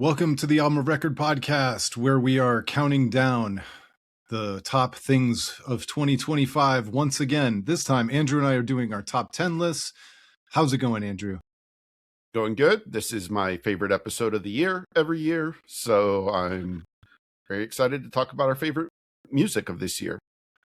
Welcome to the Album of Record podcast, where we are counting down the top things of 2025 once again. This time, Andrew and I are doing our top 10 lists. How's it going, Andrew? Going good. This is my favorite episode of the year every year, so I'm very excited to talk about our favorite music of this year.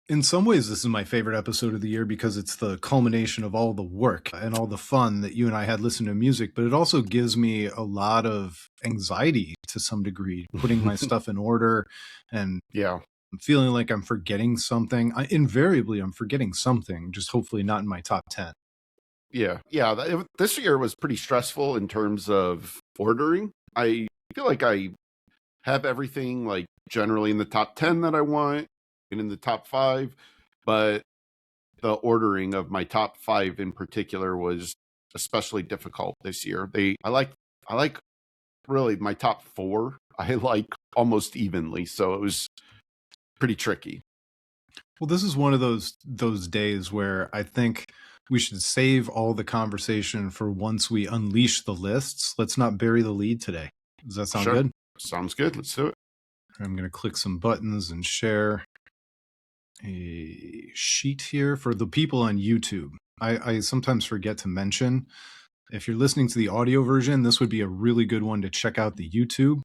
In some ways, this is my favorite episode of the year because it's the culmination of all the work and all the fun that you and I had listening to music, but it also gives me a lot of anxiety to some degree, putting my stuff in order and I'm feeling like I'm forgetting something. Invariably, I'm forgetting something, just hopefully not in my top 10. This year was pretty stressful in terms of ordering. I feel like I have everything like generally in the top 10 that I want and in the top 5, but the ordering of my top 5 in particular was especially difficult this year. I like really my top 4. I like almost evenly, so it was pretty tricky. Well, this is one of those days where I think we should save all the conversation for once we unleash the lists. Let's not bury the lead today. Does that sound good? Sounds good. Let's do it. I'm going to click some buttons and share a sheet here for the people on YouTube. I sometimes forget to mention, if you're listening to the audio version, this would be a really good one to check out the YouTube.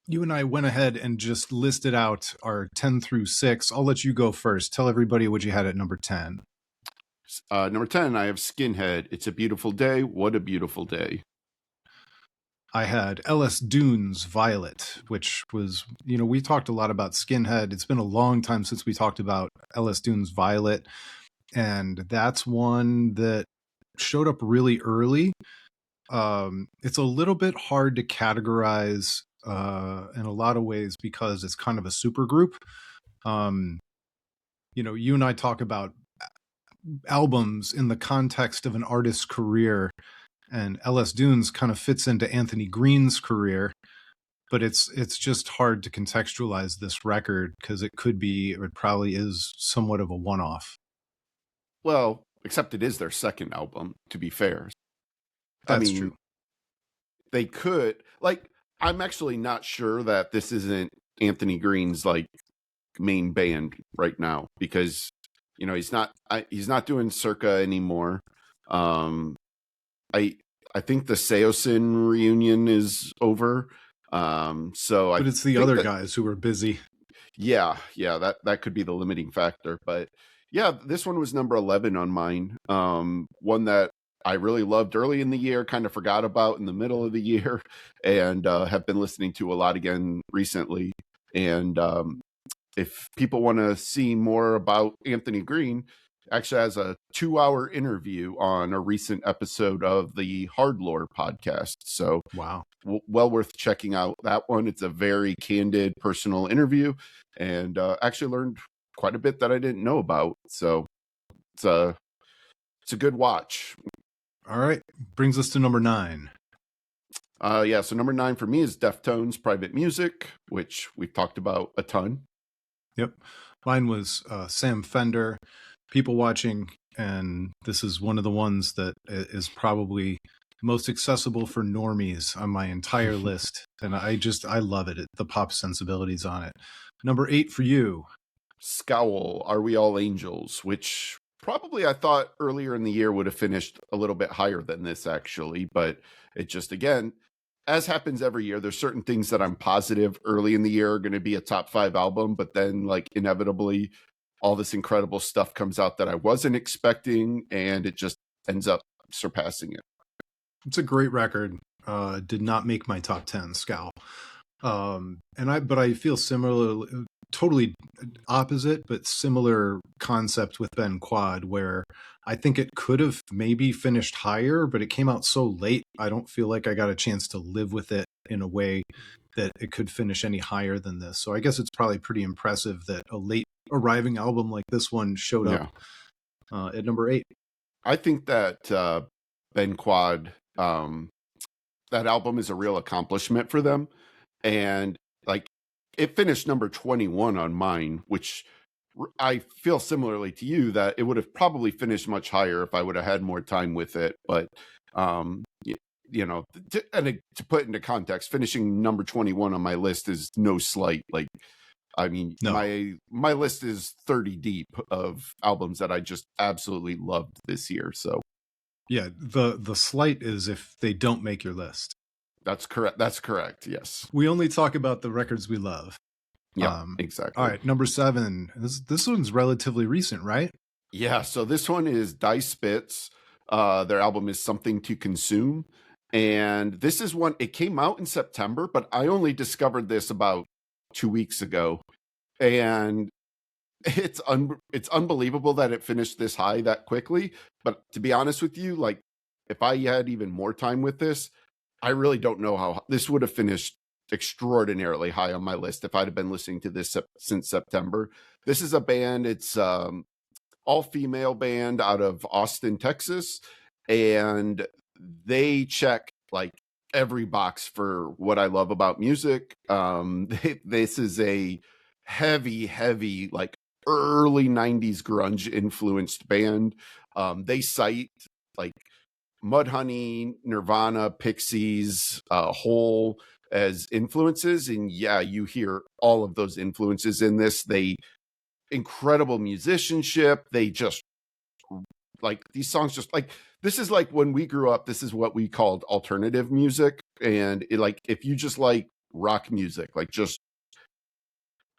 You and I went ahead and just listed out our 10 through 6. I'll let you go first. Tell everybody what you had at number 10. Number 10, I have Skinhead. It's a Beautiful Day. What a Beautiful Day. I had LS Dunes Violet, which was, we talked a lot about Skinhead. It's been a long time since we talked about LS Dunes Violet. And that's one that showed up really early. It's a little bit hard to categorize in a lot of ways because it's kind of a super group. You and I talk about albums in the context of an artist's career, and LS Dunes kind of fits into Anthony Green's career, but it's just hard to contextualize this record because it probably is somewhat of a one-off. Well, except it is their second album, to be fair. That's true. They could, I'm actually not sure that this isn't Anthony Green's main band right now, because he's not doing Circa anymore. I think the Seosin reunion is over. But it's the other guys who are busy. Yeah, that could be the limiting factor. But yeah, this one was number 11 on mine. One that I really loved early in the year, kind of forgot about in the middle of the year, and have been listening to a lot again recently. And if people want to see more about Anthony Green, actually has a 2-hour interview on a recent episode of the Hard Lore podcast. So wow, well worth checking out that one. It's a very candid, personal interview, and actually learned quite a bit that I didn't know about. So it's a good watch. All right, brings us to number 9. So number 9 for me is Deftones' Private Music, which we've talked about a ton. Yep. Mine was Sam Fender, People Watching, and this is one of the ones that is probably most accessible for normies on my entire list. And I love it. The pop sensibilities on it. Number 8 for you. Scowl, Are We All Angels, which probably I thought earlier in the year would have finished a little bit higher than this, actually. But it just, again, as happens every year, there's certain things that I'm positive early in the year are going to be a top 5 album, but then inevitably all this incredible stuff comes out that I wasn't expecting, and it just ends up surpassing it. It's a great record. Did not make my top 10, Scowl. But I feel similar, totally opposite, but similar concept with Ben Quad, where I think it could have maybe finished higher, but it came out so late. I don't feel like I got a chance to live with it in a way that it could finish any higher than this. So I guess it's probably pretty impressive that a late arriving album like this one showed up at number 8. I think that Ben Quad, that album is a real accomplishment for them. And it finished number 21 on mine, which I feel similarly to you that it would have probably finished much higher if I would have had more time with it. But to put into context, finishing number 21 on my list is no slight. Like, I mean, No. my list is 30 deep of albums that I just absolutely loved this year. So yeah, the slight is if they don't make your list. that's correct. That's correct. Yes. We only talk about the records we love. Yeah, All exactly. right, number 7. This one's relatively recent, right? Yeah. So this one is Dice Spits. Their album is Something to Consume. And this is one, it came out in September, but I only discovered this about 2 weeks ago. And it's unbelievable that it finished this high that quickly. But to be honest with you, like, if I had even more time with this, I really don't know how this would have finished extraordinarily high on my list if I'd have been listening to this since September. This is a band, it's all female band out of Austin, Texas, and they check like every box for what I love about music. This is a heavy, like early 90s grunge influenced band. They cite like Mudhoney, Nirvana, Pixies, Hole as influences. And yeah, you hear all of those influences in this. They incredible musicianship. They just like these songs just like this is like when we grew up, this is what we called alternative music. And like if you just like rock music, like just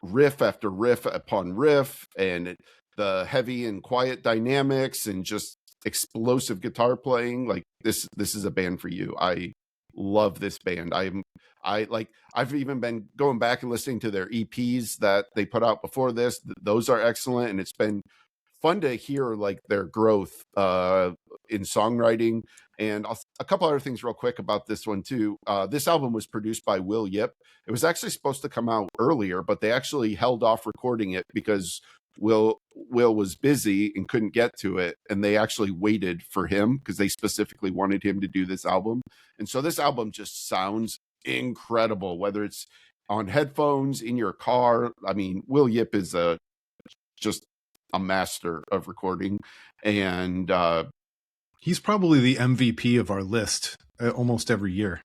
riff after riff upon riff, and the heavy and quiet dynamics and just explosive guitar playing, like this is a band for you. I love this band. I've even been going back and listening to their EPs that they put out before this. Those are excellent, and it's been fun to hear like their growth in songwriting. And a couple other things real quick about this one too. This album was produced by Will Yip. It was actually supposed to come out earlier, but they actually held off recording it because Will was busy and couldn't get to it, and they actually waited for him because they specifically wanted him to do this album. And so this album just sounds incredible, whether it's on headphones, in your car. I mean, Will Yip is just a master of recording, and he's probably the MVP of our list almost every year.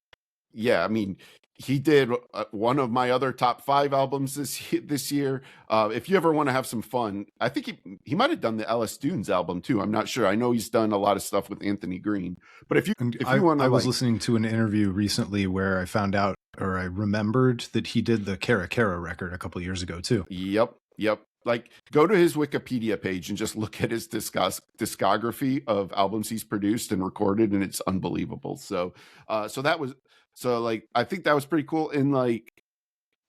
Yeah, I mean, he did one of my other top 5 albums this year. If you ever want to have some fun, I think he might have done the Ellis Dunes album too. I'm not sure. I know he's done a lot of stuff with Anthony Green. But if you want to, I was listening to an interview recently where I found out, or I remembered, that he did the Cara Cara record a couple years ago too. Yep. Like, go to his Wikipedia page and just look at his discography of albums he's produced and recorded, and it's unbelievable. So like, I think that was pretty cool. And like,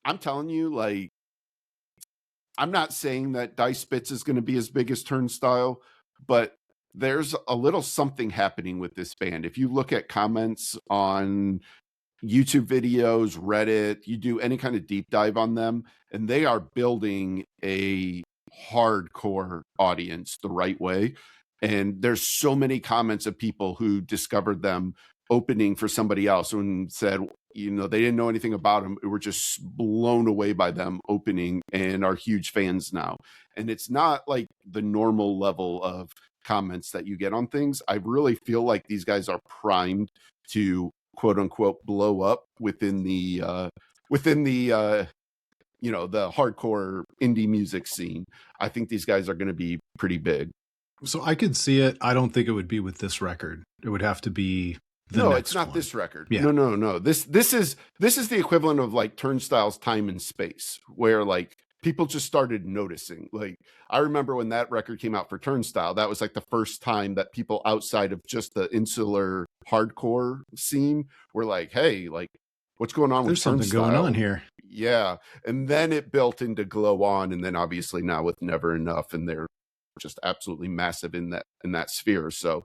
I'm telling you, like, I'm not saying that Dice Spits is going to be as big as Turnstile, but there's a little something happening with this band. If you look at comments on YouTube videos, Reddit, you do any kind of deep dive on them, and they are building a hardcore audience the right way. And there's so many comments of people who discovered them opening for somebody else and said, they didn't know anything about them. We were just blown away by them opening and are huge fans now. And it's not like the normal level of comments that you get on things. I really feel like these guys are primed to quote unquote blow up within the the hardcore indie music scene. I think these guys are going to be pretty big. So I could see it. I don't think it would be with this record. It would have to be it's not this record. Yeah. No. This is the equivalent of like Turnstile's Time and Space, where like people just started noticing. Like, I remember when that record came out for Turnstile, that was like the first time that people outside of just the insular hardcore scene were like, hey, like, what's going on with Turnstile? There's something going on here. Yeah. And then it built into Glow On, and then obviously now with Never Enough, and they're just absolutely massive in that sphere. So,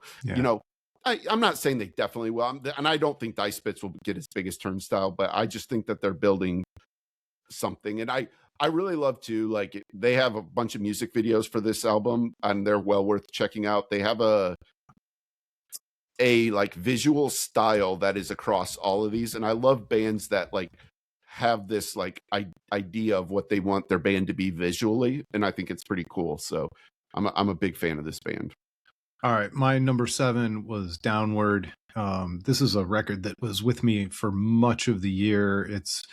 I'm not saying they definitely will, and I don't think Dice Spits will get as big as Turnstile, but I just think that they're building something. And I really love to, like, they have a bunch of music videos for this album, and they're well worth checking out. They have a like visual style that is across all of these, and I love bands that like have this like idea of what they want their band to be visually, and I think it's pretty cool. So I'm a big fan of this band. All right, my number 7 was Downward. This is a record that was with me for much of the year. It's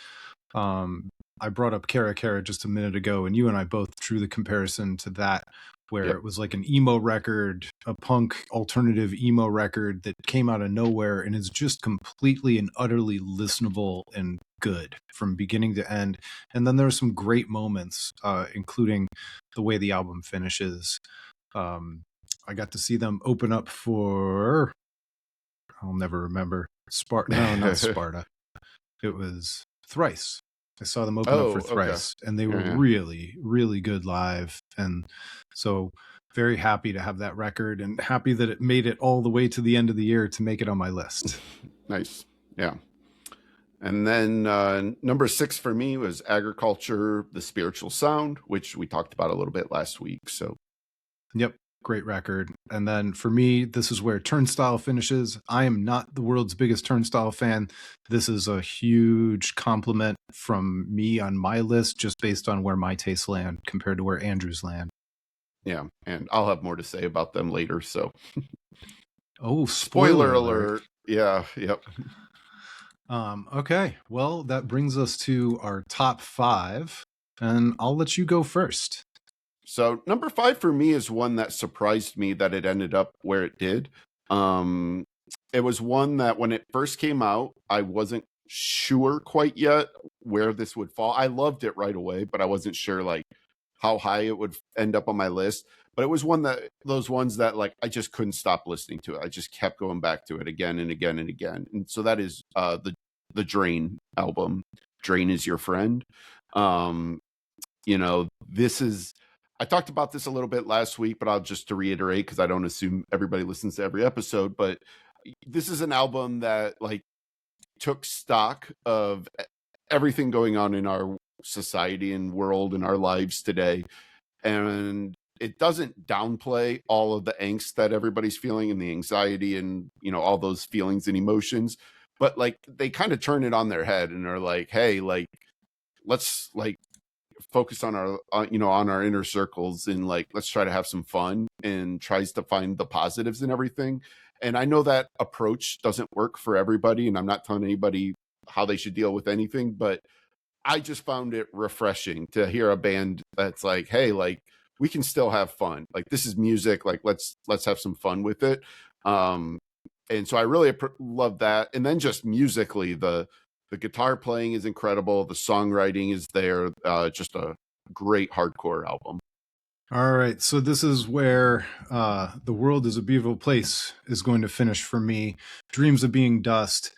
I brought up Kara Kara just a minute ago, and you and I both drew the comparison to that, where Yep. it was like an emo record, a punk alternative emo record that came out of nowhere and is just completely and utterly listenable and good from beginning to end. And then there are some great moments, including the way the album finishes. Um, I got to see them open up for, I'll never remember, Sparta. No, not Sparta. It was Thrice. I saw them open up for Oh, okay. Thrice, and they were Yeah. really, really good live. And so, very happy to have that record, and happy that it made it all the way to the end of the year to make it on my list. Nice. Yeah. And then number 6 for me was Agriculture, The Spiritual Sound, which we talked about a little bit last week. So, Yep, great record. And then for me, this is where Turnstile finishes. I am not the world's biggest Turnstile fan. This is a huge compliment from me on my list, just based on where my tastes land compared to where Andrew's land. yeah. And I'll have more to say about them later. So, Oh, spoiler alert. Yeah. Yep. Okay, well, that brings us to our top 5, and I'll let you go first. So number 5 for me is one that surprised me that it ended up where it did. It was one that when it first came out, I wasn't sure quite yet where this would fall. I loved it right away, but I wasn't sure like how high it would end up on my list. But it was one that those ones that like I just couldn't stop listening to it. I just kept going back to it again and again and again. And so that is the Drain album. Drain is Your Friend. This is I talked about this a little bit last week, but I'll just to reiterate because I don't assume everybody listens to every episode. But this is an album that like took stock of everything going on in our society and world and our lives today, and it doesn't downplay all of the angst that everybody's feeling and the anxiety and all those feelings and emotions, but like they kind of turn it on their head and are like, hey, like let's like focus on our on our inner circles and like let's try to have some fun, and tries to find the positives in everything. And I know that approach doesn't work for everybody, and I'm not telling anybody how they should deal with anything, but I just found it refreshing to hear a band that's like, hey, like we can still have fun, like this is music, like let's have some fun with it. And so I really love that. And then just musically, the guitar playing is incredible. The songwriting is there. Just a great hardcore album. All right, so this is where The World is a Beautiful Place is going to finish for me. Dreams of Being Dust.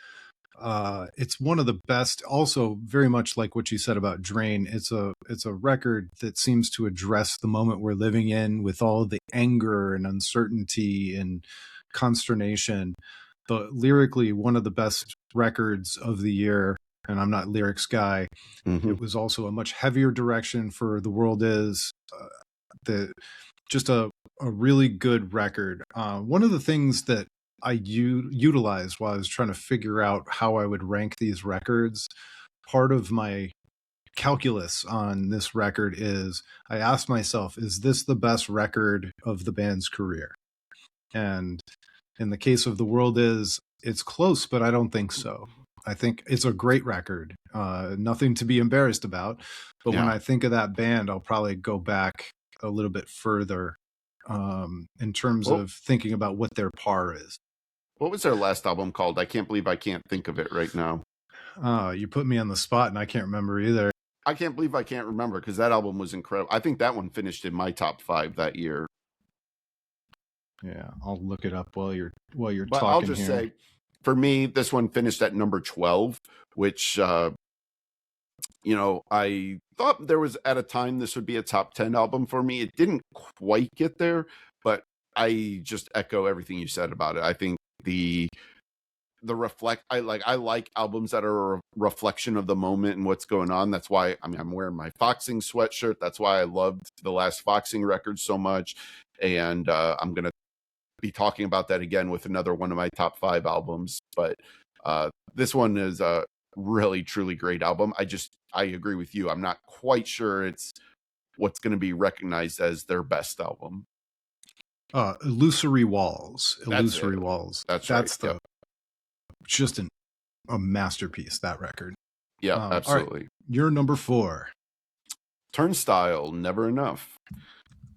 It's one of the best, also very much like what you said about Drain. It's a record that seems to address the moment we're living in with all the anger and uncertainty and consternation. Lyrically, one of the best records of the year, and I'm not lyrics guy. Mm-hmm. It was also a much heavier direction for The World Is. Just a really good record. One of the things that I utilized while I was trying to figure out how I would rank these records, part of my calculus on this record is I asked myself, is this the best record of the band's career? And in the case of The World Is, it's close, but I don't think so. I think it's a great record. Nothing to be embarrassed about. But when I think of that band, I'll probably go back a little bit further in terms of thinking about what their par is. What was their last album called? I can't believe I can't think of it right now. You put me on the spot and I can't remember either. I can't believe I can't remember because that album was incredible. I think that one finished in my top 5 that year. Yeah, I'll look it up while you're but talking. I'll just here. say, for me, this one finished at number 12, which I thought there was at a time this would be a top 10 album for me. It didn't quite get there, but I just echo everything you said about it. I think I like albums that are a reflection of the moment and what's going on. That's why I'm wearing my Foxing sweatshirt. That's why I loved the last Foxing record so much. And I'm going to be talking about that again with another one of my top 5 albums. But this one is a really, truly great album. I agree with you. I'm not quite sure it's what's going to be recognized as their best album. Illusory Walls. That's it. Illusory Walls. That's right. That's the just a masterpiece, that record. Yeah, All absolutely. right, you're number 4. Turnstile, Never Enough.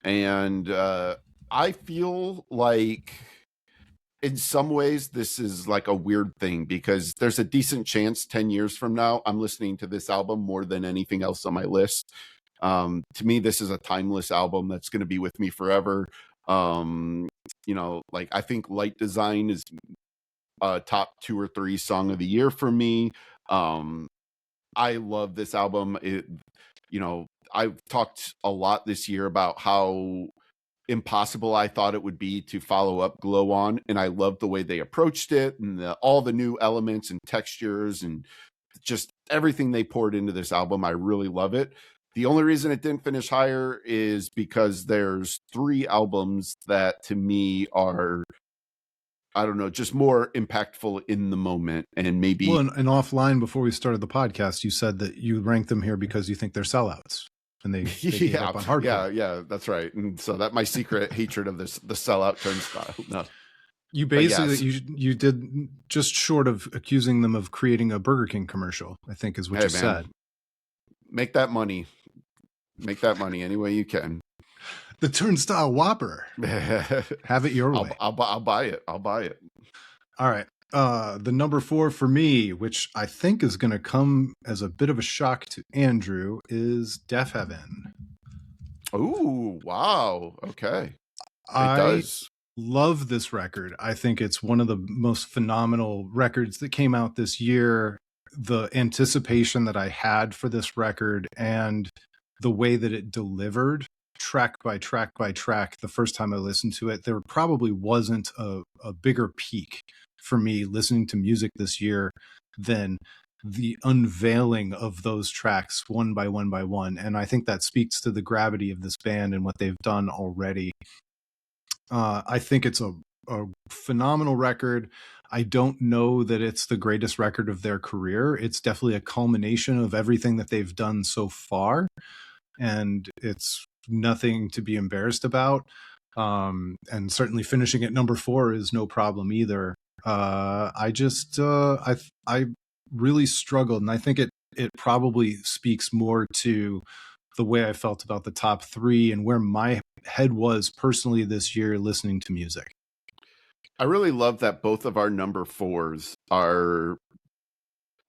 And I feel like in some ways this is like a weird thing, because there's a decent chance 10 years from now I'm listening to this album more than anything else on my list. To me, this is a timeless album that's going to be with me forever. Like, I think Light Design is top 2 or 3 song of the year for me. I love this album. I've talked a lot this year about how impossible I thought it would be to follow up Glow On, and I love the way they approached it, and all the new elements and textures and just everything they poured into this album. I really love it. The only reason it didn't finish higher is because there's 3 albums that to me are, I don't know, just more impactful in the moment. And maybe and offline before we started the podcast, you said that you ranked them here because you think they're sellouts, and they gave up on hardcore. Yeah, that's right. And so that my secret hatred of the sellout Turnstile. No, you basically you did just short of accusing them of creating a Burger King commercial, I think is what you said. Make that money any way you can. The Turnstile Whopper. Have it your way. I'll buy it. I'll buy it. All right. The number 4 for me, which I think is going to come as a bit of a shock to Andrew, is Deaf Heaven. Ooh, wow. Okay. I love this record. I think it's one of the most phenomenal records that came out this year. The anticipation that I had for this record and the way that it delivered track by track by track the first time I listened to it, there probably wasn't a bigger peak for me listening to music this year than the unveiling of those tracks one by one by one. And I think that speaks to the gravity of this band and what they've done already. I think it's a phenomenal record. I don't know that it's the greatest record of their career. It's definitely a culmination of everything that they've done so far. And it's nothing to be embarrassed about. And certainly finishing at number 4 is no problem either. I really struggled, and I think it probably speaks more to the way I felt about the top 3 and where my head was personally this year listening to music. I really love that both of our number 4s are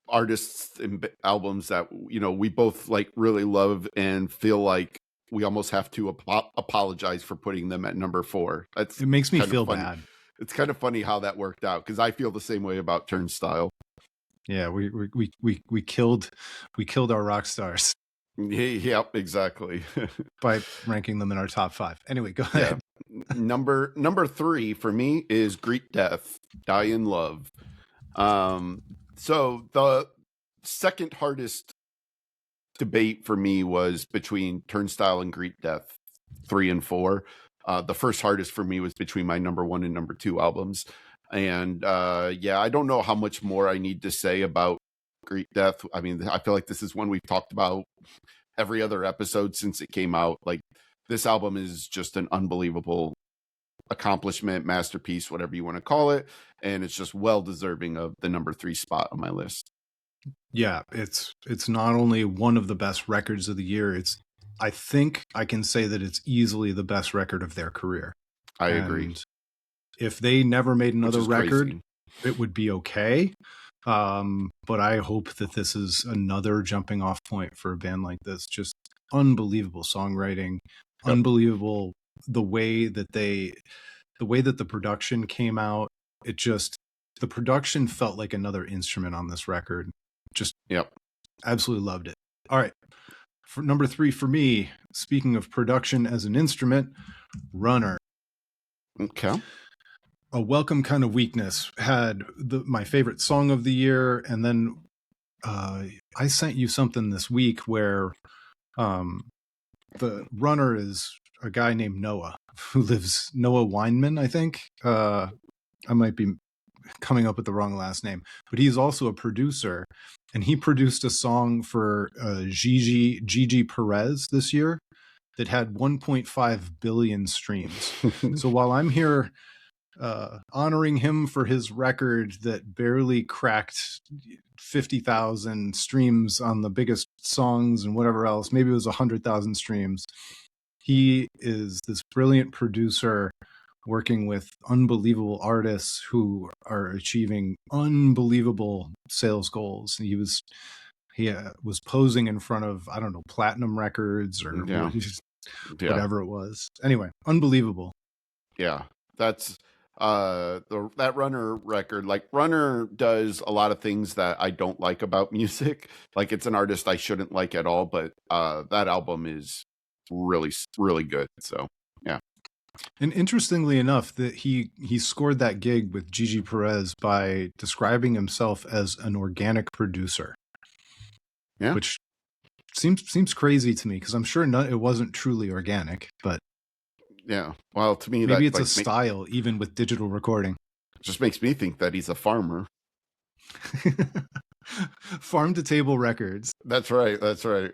artists and albums that, we both like really love and feel like we almost have to apologize for putting them at number 4. It makes me feel bad. It's kind of funny how that worked out, because I feel the same way about Turnstile. Yeah, we killed our rock stars. Yep, exactly. By ranking them in our top 5. Anyway, go ahead. Yeah. Number 3 for me is Greet Death, Die in Love. So the second hardest debate for me was between Turnstile and Greet Death, 3 and 4. The first hardest for me was between my number 1 and number 2 albums. And I don't know how much more I need to say about Greet Death. I mean, I feel like this is one we've talked about every other episode since it came out. Like, this album is just an unbelievable accomplishment, masterpiece, whatever you want to call it. And it's just well deserving of the number 3 spot on my list. Yeah, it's not only one of the best records of the year, I think I can say that it's easily the best record of their career. I agree. If they never made another record, it would be okay. But I hope that this is another jumping off point for a band like this. Just unbelievable songwriting, unbelievable the way that the production came out. The production felt like another instrument on this record. Just absolutely loved it. All right. For number 3 for me, speaking of production as an instrument, Runner. Okay. A Welcome Kind of Weakness had my favorite song of the year. And then I sent you something this week where the runner is a guy named Noah, Noah Weinman, I think. I might be coming up with the wrong last name, but he's also a producer, and he produced a song for Gigi Perez this year. that had 1.5 billion streams. So while I'm here honoring him for his record that barely cracked 50,000 streams on the biggest songs and whatever else, maybe it was 100,000 streams, he is this brilliant producer working with unbelievable artists who are achieving unbelievable sales goals. He was posing in front of, I don't know, platinum records or Yeah. whatever it was. Anyway, unbelievable. Yeah, that's that Runner record. Like, Runner does a lot of things that I don't like about music. Like, it's an artist I shouldn't like at all, but that album is really, really good. So yeah. And interestingly enough, that he scored that gig with Gigi Perez by describing himself as an organic producer. Yeah, which seems crazy to me, because I'm sure it wasn't truly organic, but yeah. Well, to me, maybe that it's a like style, even with digital recording. just makes me think that he's a farmer. Farm to Table Records. That's right. That's right.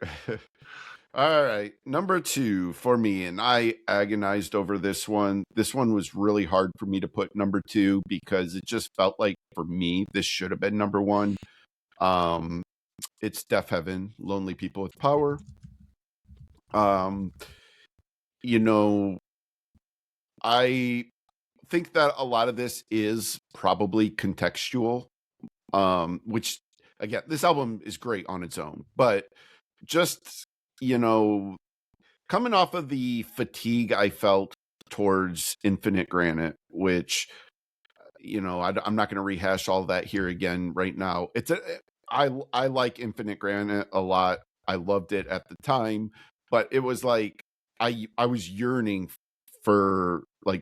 All right, number 2 for me, and I agonized over this one. This one was really hard for me to put number 2 because it just felt like, for me, this should have been number 1. It's Deaf Heaven, Lonely People with Power. You know, I think that a lot of this is probably contextual, which, again, this album is great on its own, but just, coming off of the fatigue I felt towards Infinite Granite, which, I'm not going to rehash all that here again right now. I like Infinite Granite a lot. I loved it at the time, but it was like I was yearning for like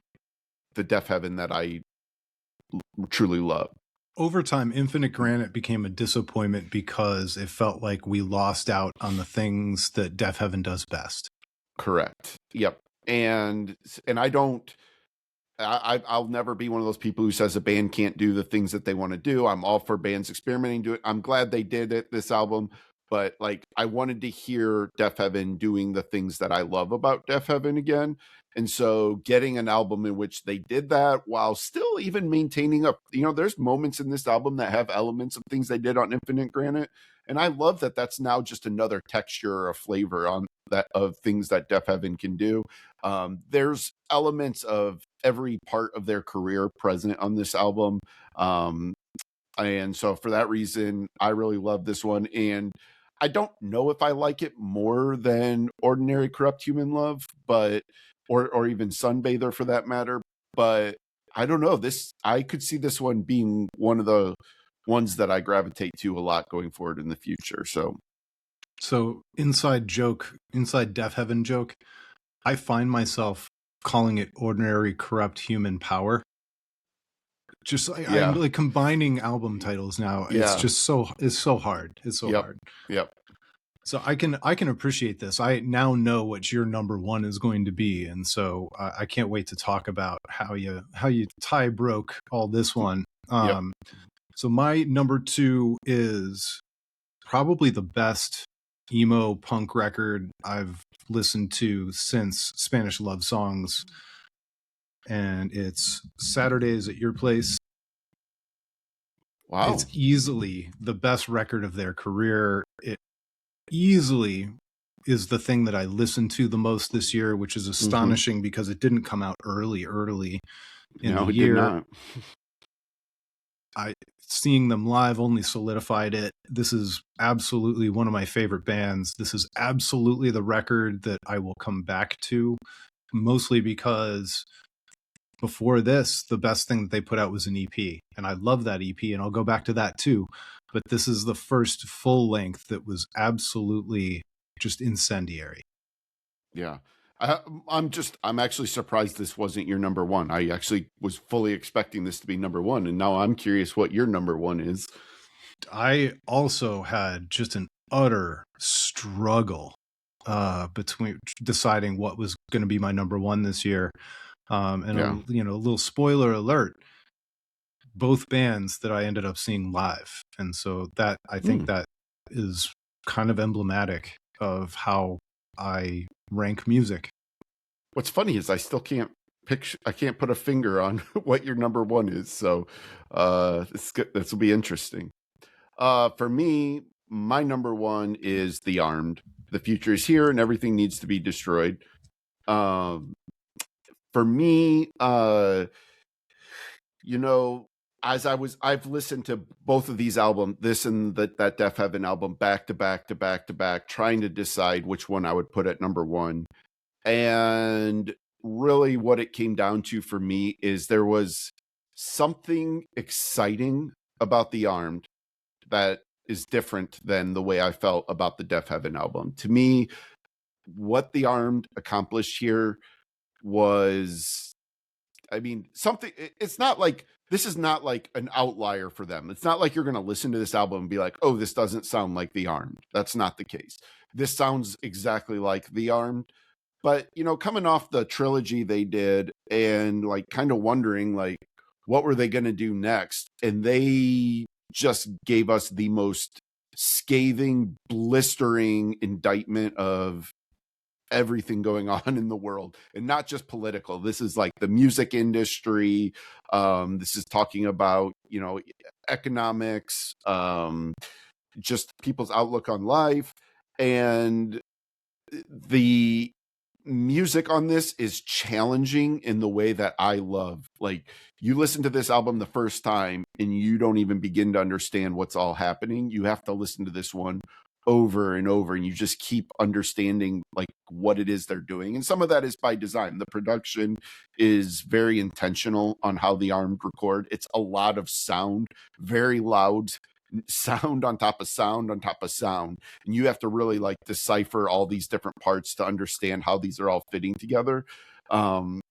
the Deaf Heaven that I truly love. Over time, Infinite Granite became a disappointment because it felt like we lost out on the things that Deaf Heaven does best. Correct. Yep. And I'll never be one of those people who says a band can't do the things that they want to do. I'm all for bands experimenting, do it. I'm glad they did it, this album, but like, I wanted to hear Deaf Heaven doing the things that I love about Deaf Heaven again. And so getting an album in which they did that while still even maintaining there's moments in this album that have elements of things they did on Infinite Granite. And I love that that's now just another texture or a flavor on that of things that Deaf Heaven can do. There's elements of every part of their career present on this album. And so for that reason, I really love this one. And I don't know if I like it more than Ordinary Corrupt Human Love, or even Sunbather for that matter. But I don't know. I could see this one being one of the ones that I gravitate to a lot going forward in the future. So inside Deaf Heaven joke, I find myself calling it Ordinary Corrupt Human Power. Just I'm like combining album titles now. Yeah. It's just so hard. It's so hard. Yep. So I can appreciate this. I now know what your number 1 is going to be, and so I can't wait to talk about how you tie broke all this one. So my number 2 is probably the best emo punk record I've listened to since Spanish Love Songs, and it's Saturdays at Your Place. Wow. It's easily the best record of their career. It easily is the thing that I listened to the most this year, which is astonishing because it didn't come out early in the year. Did not. Seeing them live only solidified it. This is absolutely one of my favorite bands. This is absolutely the record that I will come back to, mostly because before this, the best thing that they put out was an EP, and I love that EP, and I'll go back to that too. But this is the first full length that was absolutely just incendiary. Yeah. I'm actually surprised this wasn't your number 1. I actually was fully expecting this to be number 1, and now I'm curious what your number 1 is. I also had just an utter struggle between deciding what was going to be my number 1 this year. A little spoiler alert, both bands that I ended up seeing live. And so that, I think that is kind of emblematic of how I Mm-hmm. music. What's funny is I still can't picture. I can't put a finger on what your number one is. So, this will be interesting. For me, my number one is The Armed. The future is here, and everything needs to be destroyed. Um, for me, you know, I've listened to both of these albums, this and that Deaf Heaven album, back to back to back to back, trying to decide which one I would put at number one. And really, what it came down to for me is there was something exciting about The Armed that is different than the way I felt about the Deaf Heaven album. To me, what The Armed accomplished here was, I mean, something. It's not like, this is not like an outlier for them. It's not like you're going to listen to this album and be like, oh, this doesn't sound like The Armed. That's not the case. This sounds exactly like The Armed. But, coming off the trilogy they did and like kind of wondering like, what were they going to do next? And they just gave us the most scathing, blistering indictment of everything going on in the world, and not just political. This is like the music industry. This is talking about, economics, just people's outlook on life. And the music on this is challenging in the way that I love. Like, you listen to this album the first time and you don't even begin to understand what's all happening. You have to listen to this one over and over, and you just keep understanding like what it is they're doing. And some of that is by design. The production is very intentional on how The Armed record. It's a lot of sound, very loud sound on top of sound on top of sound, and you have to really like decipher all these different parts to understand how these are all fitting together. And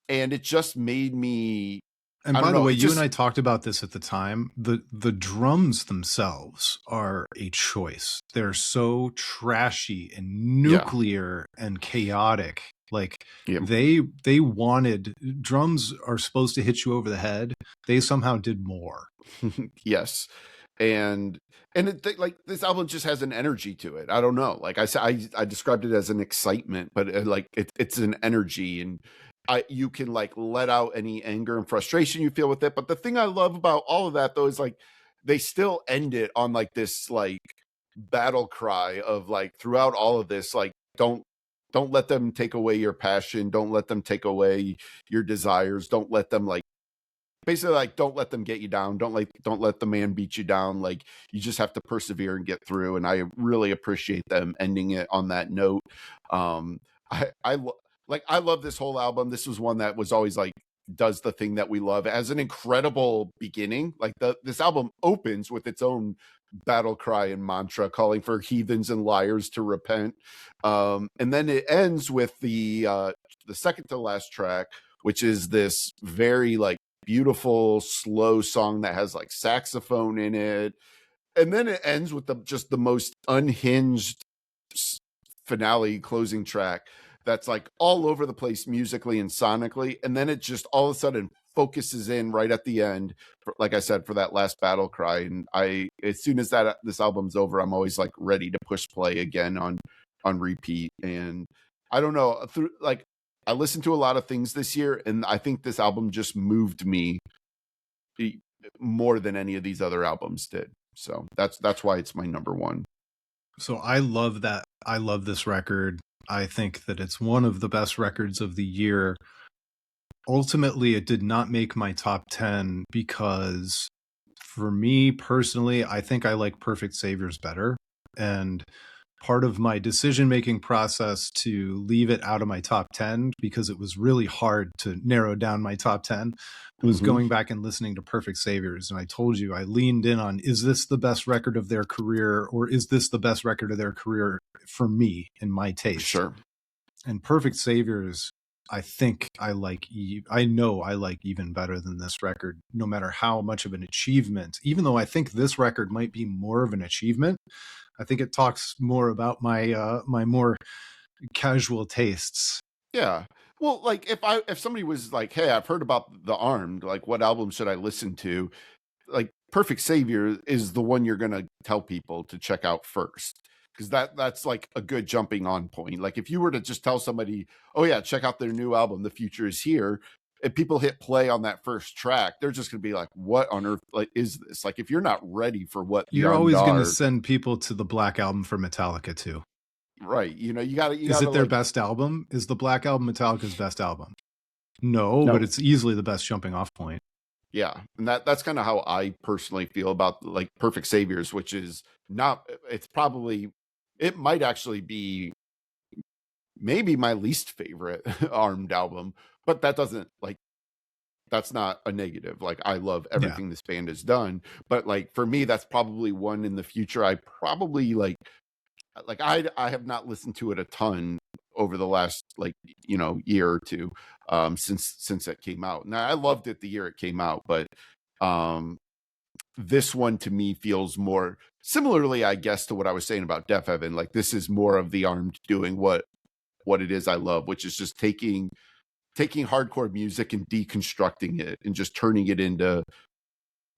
it just made me, And I don't by the know, way, it you and just, I talked about this at the time. The drums themselves are a choice. They're so trashy and yeah, nuclear and chaotic. Like yeah. they wanted, drums are supposed to hit you over the head. They somehow did more. Yes. And like, this album just has an energy to it. I don't know, like I said, I described it as an excitement, but like it's an energy, and you can like let out any anger and frustration you feel with it. But the thing I love about all of that though is like they still end it on like this like battle cry of like, throughout all of this, like, don't let them take away your passion, don't let them take away your desires, don't let them like, basically like, don't let them get you down, don't let the man beat you down. Like, you just have to persevere and get through. And I really appreciate them ending it on that note. um I love this whole album. This was one that was always like, does the thing that we love. It has an incredible beginning. Like, this album opens with its own battle cry and mantra calling for heathens and liars to repent. And then it ends with the second to last track, which is this very like beautiful slow song that has like saxophone in it. And then it ends with the most unhinged finale closing track that's like all over the place musically and sonically. And then it just all of a sudden focuses in right at the end, like I said, for that last battle cry. And as soon as this album's over, I'm always like ready to push play again on repeat. And I don't know, through like, I listened to a lot of things this year, and I think this album just moved me more than any of these other albums did. So that's why it's my number one. So I love that. I love this record. I think that it's one of the best records of the year. Ultimately, it did not make my top 10 because for me personally, I think I like Perfect Saviors better. And part of my decision-making process to leave it out of my top 10, because it was really hard to narrow down my top 10, was going back and listening to Perfect Saviors. And I told you, I leaned in on, is this the best record of their career, or is this the best record of their career for me, in my taste? Sure. And Perfect Saviors, I think I know I like even better than this record, no matter how much of an achievement. Even though I think this record might be more of an achievement, I think it talks more about my my more casual tastes. Yeah. Well, like if somebody was like, "Hey, I've heard about The Armed. Like, what album should I listen to?" Like, Perfect Savior is the one you're going to tell people to check out first. because that's like a good jumping on point. Like if you were to just tell somebody, oh yeah, check out their new album, The Future Is Here, if people hit play on that first track, they're just gonna be like, what on earth like is this? Like if you're not ready for what the You're Armed always going to are, send people to the Black Album for Metallica too. right? You Is gotta it their like, best album? Is the Black Album Metallica's best album? No, but no, it's easily the best jumping off point. yeah, and that's kind of how I personally feel about like Perfect Saviors, which is not. It's probably, it might actually be maybe my least favorite Armed album, but that doesn't like, that's not a negative. Like I love Yeah. everything this band has done, but like for me, that's probably one in the future I probably like I have not listened to it a ton over the last like year or two since it came out. Now I loved it the year it came out, but um this one to me feels more similarly, I guess, to what I was saying about Def Heaven. Like this is more of the Armed doing what it is I love, which is just taking hardcore music and deconstructing it and just turning it into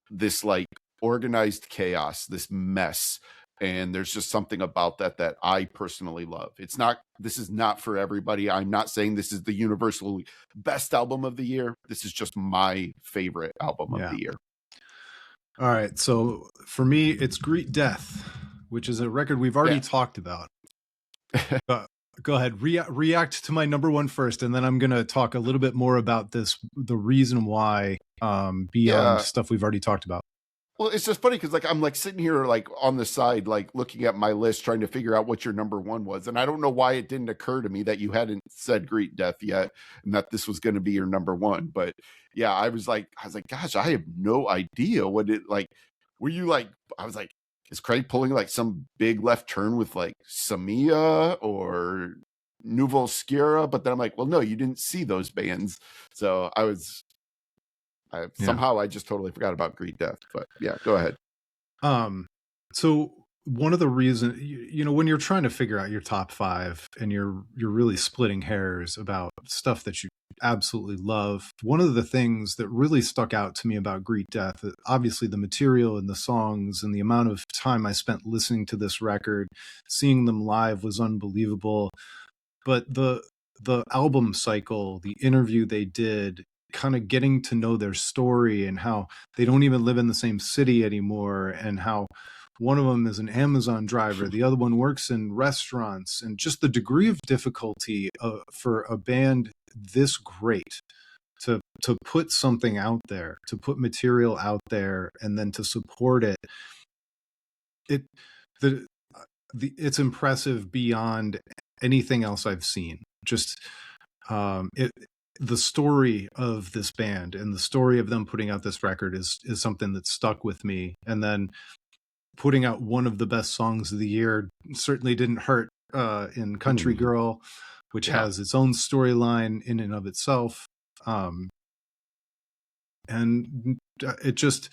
this like organized chaos, this mess. And there's just something about that I personally love. This is not for everybody. I'm not saying this is the universal best album of the year. This is just my favorite album of the year. All right. So for me, it's Greet Death, which is a record we've already talked about. Go ahead. React to my number one first, and then I'm going to talk a little bit more about the reason why, beyond stuff we've already talked about. Well, it's just funny because like I'm like sitting here like on the side, like looking at my list, trying to figure out what your number one was. And I don't know why it didn't occur to me that you hadn't said Greet Death yet and that this was going to be your number one. But yeah, I was like, gosh, I have no idea what it like. Were you like, I was like, is Craig pulling like some big left turn with like Samia or Nouveau Scura? But then I'm like, well, no, you didn't see those bands. So somehow I just totally forgot about Greet Death, but yeah, go ahead. So one of the reasons, when you're trying to figure out your top five and you're really splitting hairs about stuff that you absolutely love, one of the things that really stuck out to me about Greet Death, obviously the material and the songs and the amount of time I spent listening to this record, seeing them live was unbelievable. But the album cycle, the interview they did, kind of getting to know their story and how they don't even live in the same city anymore, and how one of them is an Amazon driver, the other one works in restaurants, and just the degree of difficulty for a band this great to put something out there, to put material out there, and then to support it. It's impressive beyond anything else I've seen. Just the story of this band and the story of them putting out this record is something that stuck with me. And then putting out one of the best songs of the year certainly didn't hurt, in Country Girl, which has its own storyline in and of itself. And it just,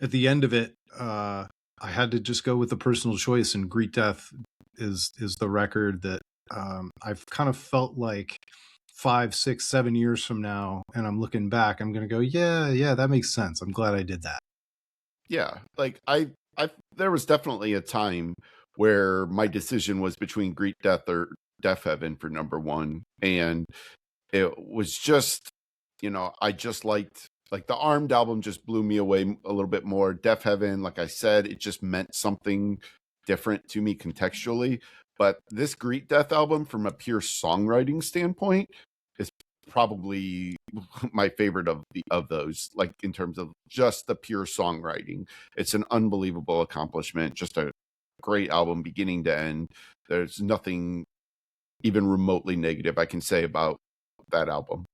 at the end of it, I had to just go with the personal choice, and Greet Death is the record that I've kind of felt like 5, 6, 7 years from now, and I'm looking back, I'm going to go, yeah, that makes sense. I'm glad I did that. Yeah. Like there was definitely a time where my decision was between Greet Death or Def Heaven for number one. And it was just, I just liked, like the Armed album just blew me away a little bit more. Def Heaven, like I said, it just meant something different to me contextually. But this Greet Death album, from a pure songwriting standpoint, is probably my favorite of those, like in terms of just the pure songwriting. It's an unbelievable accomplishment, just a great album beginning to end. There's nothing even remotely negative I can say about that album.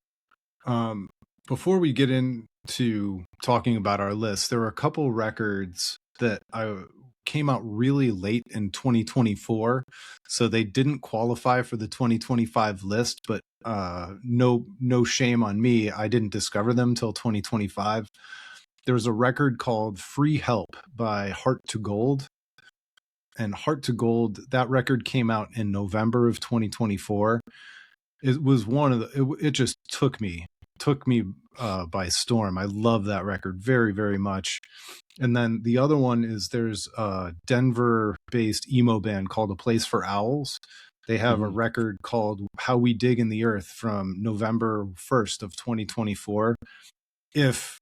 Before we get into talking about our list, there were a couple records that came out really late in 2024, so they didn't qualify for the 2025 list, but no shame on me. I didn't discover them till 2025. There was a record called Free Help by Heart to Gold. And Heart to Gold, that record came out in November of 2024. It was one of the, it just took me by storm. I love that record very, very much. And then the other one is there's Denver based emo band called A Place for Owls. They have a record called How We Dig in the Earth from November 1st of 2024. If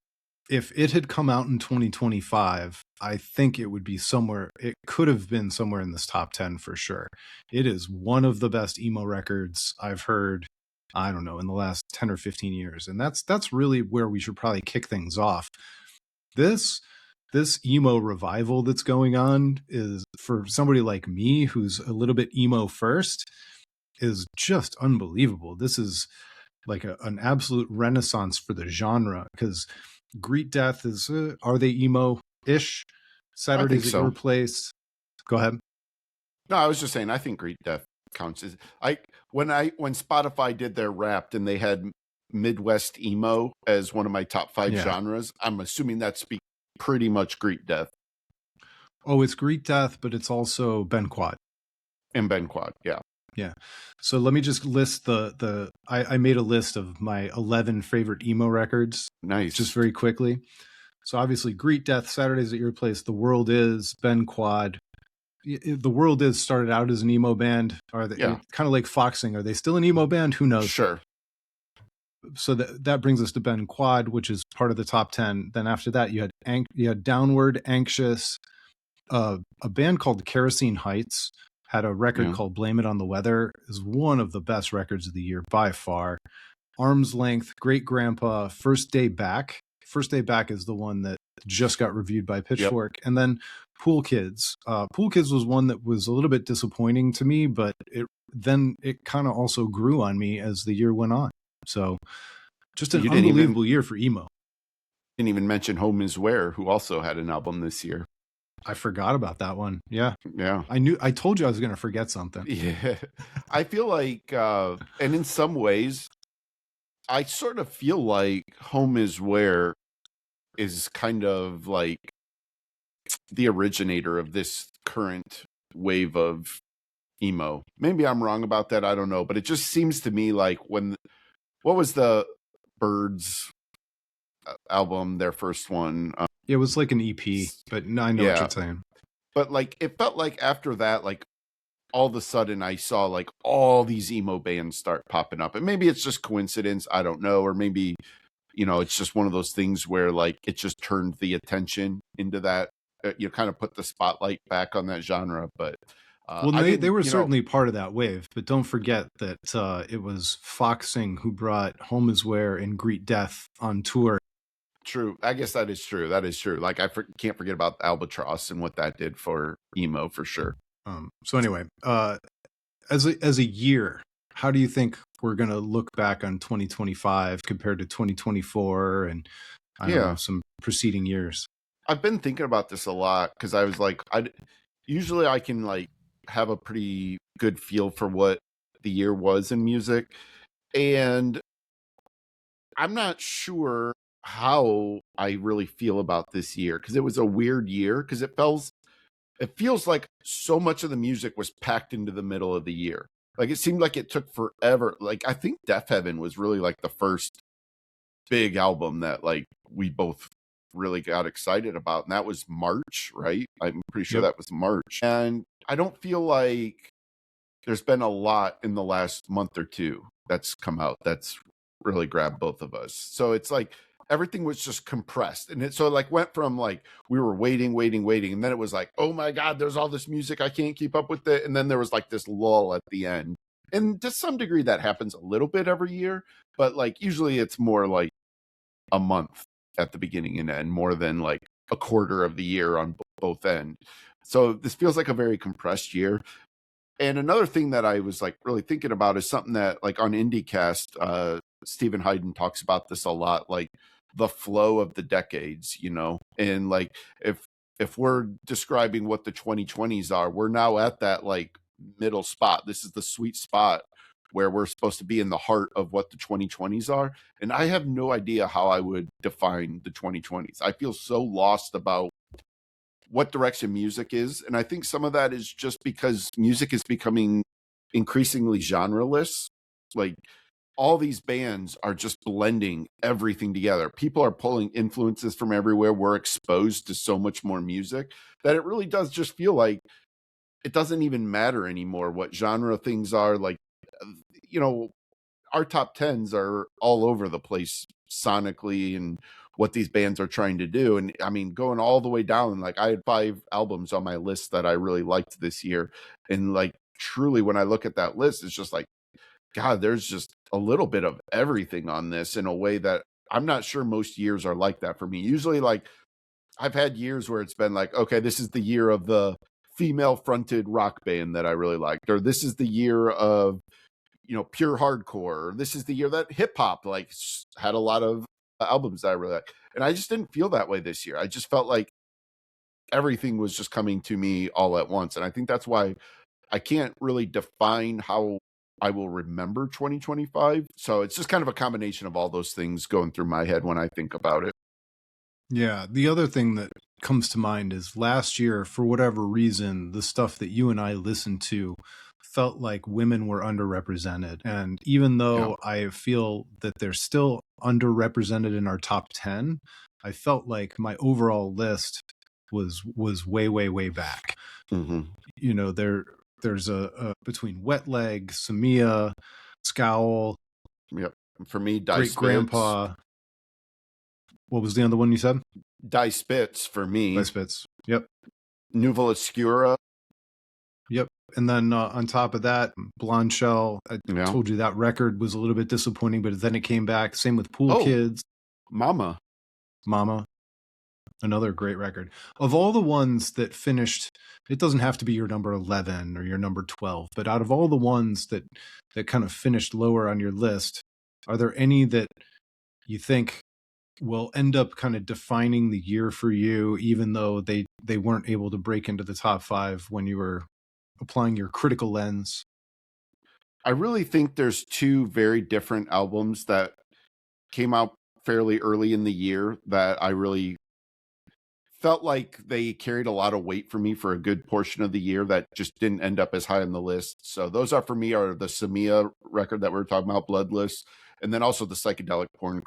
it had come out in 2025, I think it would be somewhere. It could have been somewhere in this top 10 for sure. It is one of the best emo records I've heard, I don't know, in the last 10 or 15 years. And that's really where we should probably kick things off. This emo revival that's going on is, for somebody like me who's a little bit emo first, is just unbelievable. This is like an absolute renaissance for the genre, because Greet Death is, are they emo-ish? Saturdays at so. Your Place. Go ahead. No, I was just saying, I think Greet Death counts as when Spotify did their Wrapped and they had Midwest emo as one of my top 5 genres, I'm assuming that's pretty much Greet Death. Oh, it's Greet Death, but it's also Ben Quad. And Ben Quad, yeah. Yeah. So let me just list I made a list of my 11 favorite emo records. Nice. Just very quickly. So obviously Greet Death, Saturdays at Your Place, The World Is, Ben Quad. The World Is started out as an emo band. Are they kind of like Foxing? Are they still an emo band? Who knows? Sure. So that brings us to Ben Quad, which is part of the top 10. Then after that, you had Downward, Anxious, a band called Kerosene Heights had a record called Blame It on the Weather. Is one of the best records of the year by far. Arm's Length, Great Grandpa, First Day Back. First Day Back is the one that just got reviewed by Pitchfork. And then Pool Kids. Pool Kids was one that was a little bit disappointing to me, but it kind of also grew on me as the year went on. So just an unbelievable year for emo. Didn't even mention Home Is Where, who also had an album this year. I forgot about that one. Yeah. Yeah. I told you I was going to forget something. Yeah. I feel like, and in some ways, I sort of feel like Home Is Where is kind of like the originator of this current wave of emo. Maybe I'm wrong about that. I don't know. But it just seems to me like what was the Birds album, their first one? It was like an EP, but I know what you're saying. But like, it felt like after that, like all of a sudden I saw like all these emo bands start popping up. And maybe it's just coincidence. I don't know. Or maybe, it's just one of those things where like it just turned the attention into that, kind of put the spotlight back on that genre. But well, they were certainly part of that wave. But don't forget that it was Foxing who brought Home Is Where and Greet Death on tour. True. I guess that is true. That is true. Like, I can't forget about Albatross and what that did for emo for sure. So anyway, as a year, how do you think we're going to look back on 2025 compared to 2024 and I don't know, some preceding years? I've been thinking about this a lot because I was like, usually I can like have a pretty good feel for what the year was in music. And I'm not sure how I really feel about this year because it was a weird year because it feels like so much of the music was packed into the middle of the year. Like it seemed like it took forever. Like I think Deaf Heaven was really like the first big album that like we both really got excited about, and that was March, right? I'm pretty sure that was March. And I don't feel like there's been a lot in the last month or two that's come out that's really grabbed both of us. So it's like everything was just compressed, and it like went from like we were waiting, and then it was like, oh my god, there's all this music, I can't keep up with it, and then there was like this lull at the end. And to some degree that happens a little bit every year, but like usually it's more like a month at the beginning and end more than like a quarter of the year on both ends. So this feels like a very compressed year. And another thing that I was like really thinking about is something that like on IndieCast, Stephen Hayden talks about this a lot, like the flow of the decades, and like if we're describing what the 2020s are, we're now at that like middle spot. This is the sweet spot where we're supposed to be in the heart of what the 2020s are. And I have no idea how I would define the 2020s. I feel so lost about what direction music is. And I think some of that is just because music is becoming increasingly genreless. Like all these bands are just blending everything together. People are pulling influences from everywhere. We're exposed to so much more music that it really does just feel like it doesn't even matter anymore what genre things are. Like, uh, you know, our top tens are all over the place sonically and what these bands are trying to do. And I mean, going all the way down, like I had 5 albums on my list that I really liked this year. And like truly when I look at that list, it's just like, God, there's just a little bit of everything on this in a way that I'm not sure most years are like that for me. Usually, like I've had years where it's been like, okay, this is the year of the female fronted rock band that I really liked, or this is the year of, pure hardcore, or this is the year that hip hop like had a lot of albums that I really like. And I just didn't feel that way this year. I just felt like everything was just coming to me all at once. And I think that's why I can't really define how I will remember 2025. So it's just kind of a combination of all those things going through my head when I think about it. Yeah, the other thing that comes to mind is last year, for whatever reason, the stuff that you and I listened to felt like women were underrepresented. And even Yeah. though I feel that they're still underrepresented in our top 10, I felt like my overall list was way, way, way back. Mm-hmm. You know, there's a between Wet Leg, Samia, Scowl, Yep. For me, Great Grandpa. What was the other one you said? Die Spitz for me. Die Spitz. Yep. Nouvel Obscura. Yep. And then on top of that, Blonde Shell. I told you that record was a little bit disappointing, but then it came back. Same with Pool Kids. Mama. Another great record. Of all the ones that finished, it doesn't have to be your number 11 or your number 12, but out of all the ones that kind of finished lower on your list, are there any that you think will end up kind of defining the year for you, even though they weren't able to break into the top 5 when you were applying your critical lens? I really think there's 2 very different albums that came out fairly early in the year that I really felt like they carried a lot of weight for me for a good portion of the year that just didn't end up as high on the list. So those are for me are the Samia record that we were talking about, Bloodless, and then also the Psychedelic Porn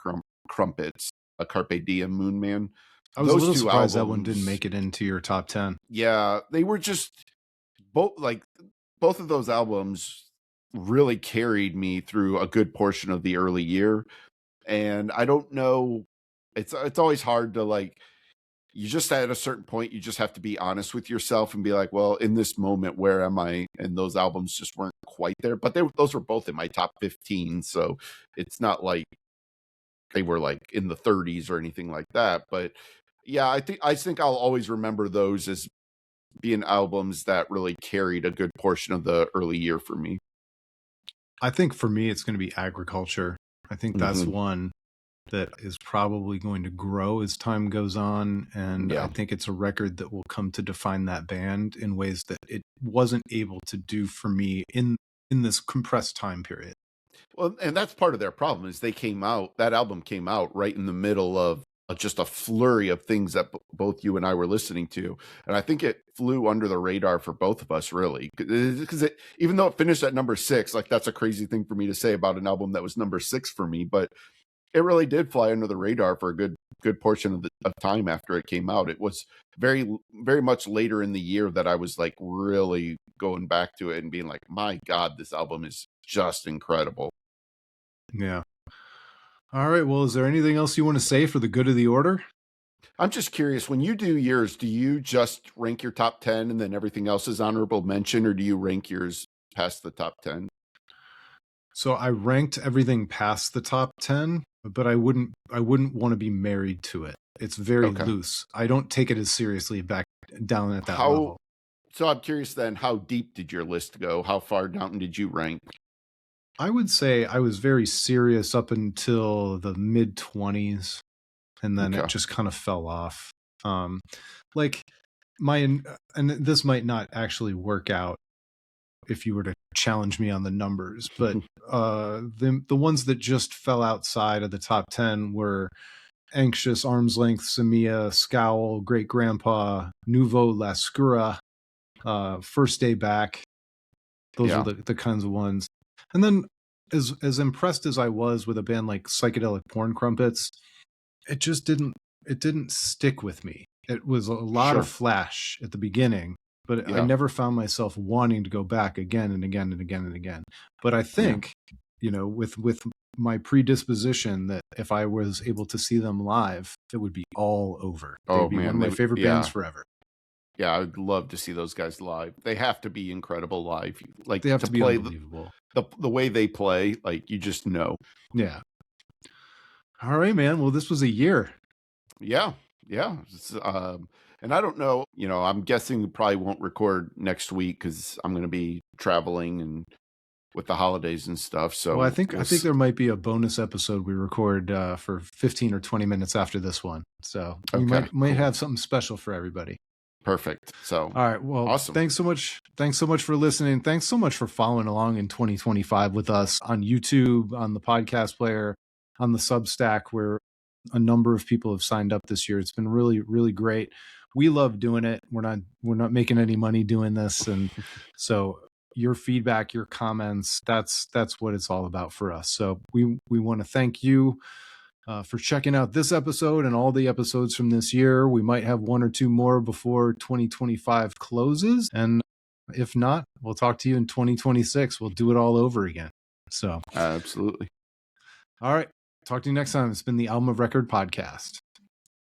Crumpets, a Carpe Diem Moon Man. I was a little surprised that one didn't make it into your top 10. Yeah, they were just both of those albums really carried me through a good portion of the early year. And I don't know, it's always hard to like, you just at a certain point you just have to be honest with yourself and be like, well, in this moment, where am I? And those albums just weren't quite there, but those were both in my top 15, so it's not like they were like in the 30s or anything like that. But yeah, I think I'll always remember those as being albums that really carried a good portion of the early year for me. I think for me it's going to be Agriculture. I think that's one that is probably going to grow as time goes on. And I think it's a record that will come to define that band in ways that it wasn't able to do for me in this compressed time period. Well, and that's part of their problem is that album came out right in the middle of just a flurry of things that both you and I were listening to. And I think it flew under the radar for both of us, really. Because even though it finished at number 6, like that's a crazy thing for me to say about an album that was number 6 for me, but it really did fly under the radar for a good portion of time after it came out. It was very, very much later in the year that I was like really going back to it and being like, my God, this album is just incredible. Yeah. All right. Well, is there anything else you want to say for the good of the order? I'm just curious, when you do yours, do you just rank your top 10 and then everything else is honorable mention, or do you rank yours past the top 10? So I ranked everything past the top 10, but I wouldn't want to be married to it. It's very loose. I don't take it as seriously back down at that level. So I'm curious then, how deep did your list go? How far down did you rank? I would say I was very serious up until the mid 20s, and then it just kind of fell off. Like and this might not actually work out if you were to challenge me on the numbers, but the ones that just fell outside of the top 10 were Anxious, Arm's Length, Samia, Scowl, Great Grandpa, Nouveau Lascura, First Day Back. Those are the kinds of ones. And then as impressed as I was with a band like Psychedelic Porn Crumpets, it just didn't stick with me. It was a lot of flash at the beginning, but I Yeah. never found myself wanting to go back again and again and again and again. But I think, with my predisposition that if I was able to see them live, it would be all over. They'd Oh be one man, of my favorite bands yeah. forever. Yeah, I would love to see those guys live. They have to be incredible live. Like They have to to be play unbelievable. the way they play, like you just know. Yeah. All right, man. Well, this was a year. Yeah, yeah. And I don't know, I'm guessing we probably won't record next week because I'm going to be traveling and with the holidays and stuff. So Well, I think there might be a bonus episode we record for 15 or 20 minutes after this one. So we okay, might cool. have something special for everybody. Perfect. So all right. Well, awesome. Thanks so much. Thanks so much for listening. Thanks so much for following along in 2025 with us on YouTube, on the podcast player, on the Substack, where a number of people have signed up this year. It's been really, really great. We love doing it. We're not making any money doing this. And so your feedback, your comments, that's what it's all about for us. So we want to thank you for checking out this episode and all the episodes from this year. We might have one or two more before 2025 closes. And if not, we'll talk to you in 2026. We'll do it all over again. So absolutely. All right. Talk to you next time. It's been the Album of Record podcast.